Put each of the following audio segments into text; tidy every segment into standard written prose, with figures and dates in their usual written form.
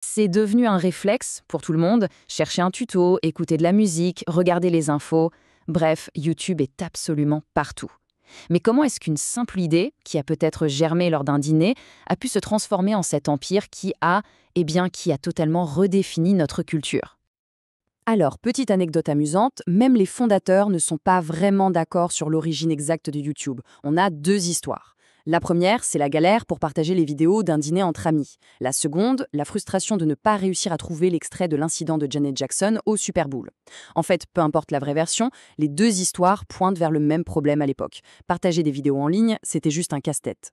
C'est devenu un réflexe pour tout le monde, chercher un tuto, écouter de la musique, regarder les infos. Bref, YouTube est absolument partout. Mais comment est-ce qu'une simple idée, qui a peut-être germé lors d'un dîner, a pu se transformer en cet empire qui a totalement redéfini notre culture? Alors, petite anecdote amusante, même les fondateurs ne sont pas vraiment d'accord sur l'origine exacte de YouTube. On a deux histoires. La première, c'est la galère pour partager les vidéos d'un dîner entre amis. La seconde, la frustration de ne pas réussir à trouver l'extrait de l'incident de Janet Jackson au Super Bowl. En fait, peu importe la vraie version, les deux histoires pointent vers le même problème à l'époque. Partager des vidéos en ligne, c'était juste un casse-tête.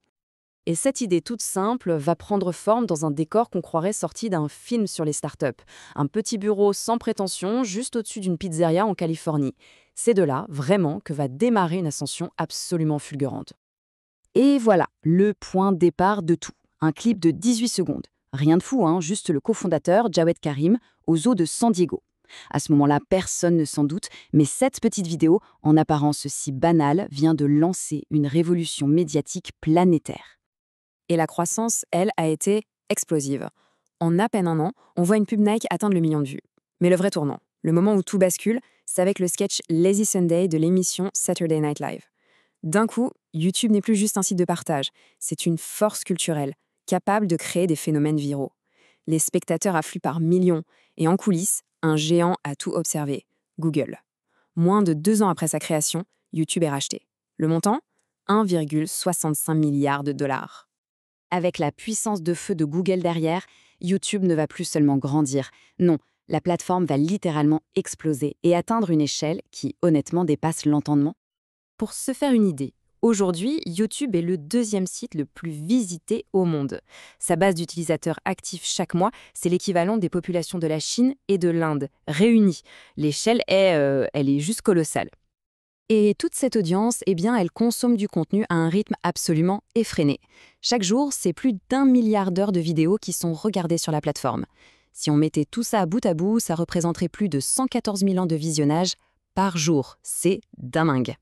Et cette idée toute simple va prendre forme dans un décor qu'on croirait sorti d'un film sur les startups. Un petit bureau sans prétention, juste au-dessus d'une pizzeria en Californie. C'est de là, vraiment, que va démarrer une ascension absolument fulgurante. Et voilà, le point de départ de tout. Un clip de 18 secondes. Rien de fou, hein, juste le cofondateur, Jawed Karim, aux eaux de San Diego. À ce moment-là, personne ne s'en doute, mais cette petite vidéo, en apparence si banale, vient de lancer une révolution médiatique planétaire. Et la croissance, elle, a été explosive. En à peine un an, on voit une pub Nike atteindre le million de vues. Mais le vrai tournant, le moment où tout bascule, c'est avec le sketch Lazy Sunday de l'émission Saturday Night Live. D'un coup, YouTube n'est plus juste un site de partage, c'est une force culturelle, capable de créer des phénomènes viraux. Les spectateurs affluent par millions, et en coulisses, un géant a tout observé, Google. Moins de 2 ans après sa création, YouTube est racheté. Le montant 1,65 milliard de dollars. Avec la puissance de feu de Google derrière, YouTube ne va plus seulement grandir. Non, la plateforme va littéralement exploser et atteindre une échelle qui, honnêtement, dépasse l'entendement. Pour se faire une idée, aujourd'hui, YouTube est le deuxième site le plus visité au monde. Sa base d'utilisateurs actifs chaque mois, c'est l'équivalent des populations de la Chine et de l'Inde, réunies. L'échelle elle est juste colossale. Et toute cette audience, elle consomme du contenu à un rythme absolument effréné. Chaque jour, c'est plus d'1 milliard d'heures de vidéos qui sont regardées sur la plateforme. Si on mettait tout ça à bout, ça représenterait plus de 114 000 ans de visionnage par jour. C'est dingue.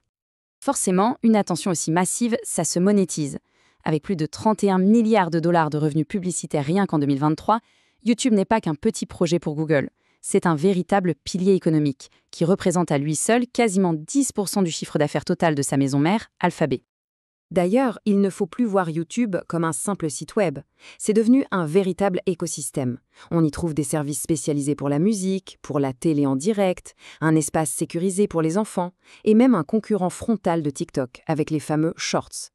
Forcément, une attention aussi massive, ça se monétise. Avec plus de 31 milliards de dollars de revenus publicitaires rien qu'en 2023, YouTube n'est pas qu'un petit projet pour Google. C'est un véritable pilier économique qui représente à lui seul quasiment 10% du chiffre d'affaires total de sa maison mère, Alphabet. D'ailleurs, il ne faut plus voir YouTube comme un simple site web. C'est devenu un véritable écosystème. On y trouve des services spécialisés pour la musique, pour la télé en direct, un espace sécurisé pour les enfants, et même un concurrent frontal de TikTok avec les fameux Shorts.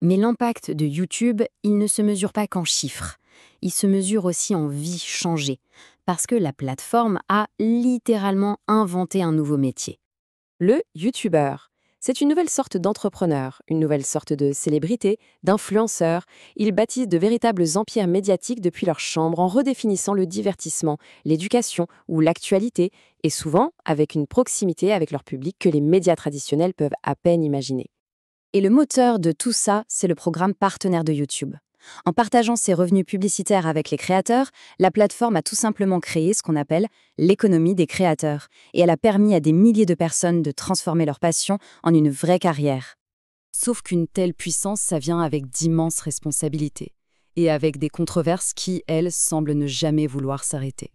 Mais l'impact de YouTube, il ne se mesure pas qu'en chiffres. Il se mesure aussi en vies changées, parce que la plateforme a littéralement inventé un nouveau métier. Le YouTuber. C'est une nouvelle sorte d'entrepreneur, une nouvelle sorte de célébrité, d'influenceur. Ils bâtissent de véritables empires médiatiques depuis leur chambre en redéfinissant le divertissement, l'éducation ou l'actualité, et souvent avec une proximité avec leur public que les médias traditionnels peuvent à peine imaginer. Et le moteur de tout ça, c'est le programme partenaire de YouTube. En partageant ses revenus publicitaires avec les créateurs, la plateforme a tout simplement créé ce qu'on appelle l'économie des créateurs, et elle a permis à des milliers de personnes de transformer leur passion en une vraie carrière. Sauf qu'une telle puissance, ça vient avec d'immenses responsabilités, et avec des controverses qui, elles, semblent ne jamais vouloir s'arrêter.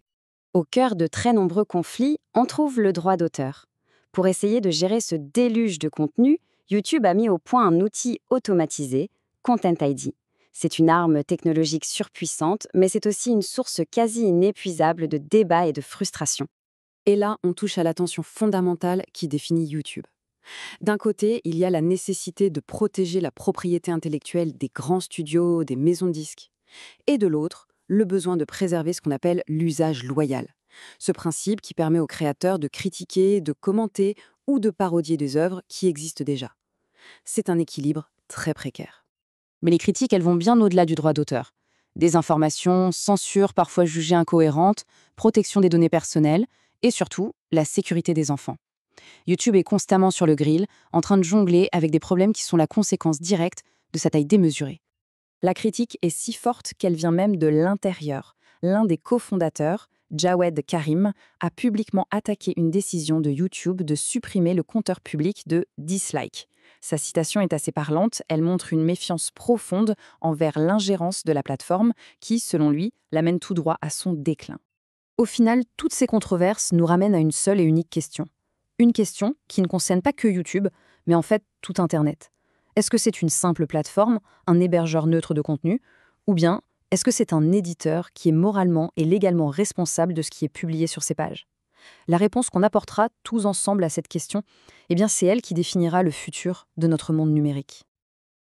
Au cœur de très nombreux conflits, on trouve le droit d'auteur. Pour essayer de gérer ce déluge de contenu, YouTube a mis au point un outil automatisé, Content ID. C'est une arme technologique surpuissante, mais c'est aussi une source quasi inépuisable de débats et de frustration. Et là, on touche à la tension fondamentale qui définit YouTube. D'un côté, il y a la nécessité de protéger la propriété intellectuelle des grands studios, des maisons de disques. Et de l'autre, le besoin de préserver ce qu'on appelle l'usage loyal. Ce principe qui permet aux créateurs de critiquer, de commenter ou de parodier des œuvres qui existent déjà. C'est un équilibre très précaire. Mais les critiques, elles vont bien au-delà du droit d'auteur. Désinformation, censure parfois jugée incohérente, protection des données personnelles et surtout la sécurité des enfants. YouTube est constamment sur le grill, en train de jongler avec des problèmes qui sont la conséquence directe de sa taille démesurée. La critique est si forte qu'elle vient même de l'intérieur. L'un des cofondateurs, Jawed Karim, a publiquement attaqué une décision de YouTube de supprimer le compteur public de dislike. Sa citation est assez parlante, elle montre une méfiance profonde envers l'ingérence de la plateforme qui, selon lui, l'amène tout droit à son déclin. Au final, toutes ces controverses nous ramènent à une seule et unique question. Une question qui ne concerne pas que YouTube, mais en fait tout Internet. Est-ce que c'est une simple plateforme, un hébergeur neutre de contenu, ou bien est-ce que c'est un éditeur qui est moralement et légalement responsable de ce qui est publié sur ses pages? La réponse qu'on apportera tous ensemble à cette question, eh bien c'est elle qui définira le futur de notre monde numérique.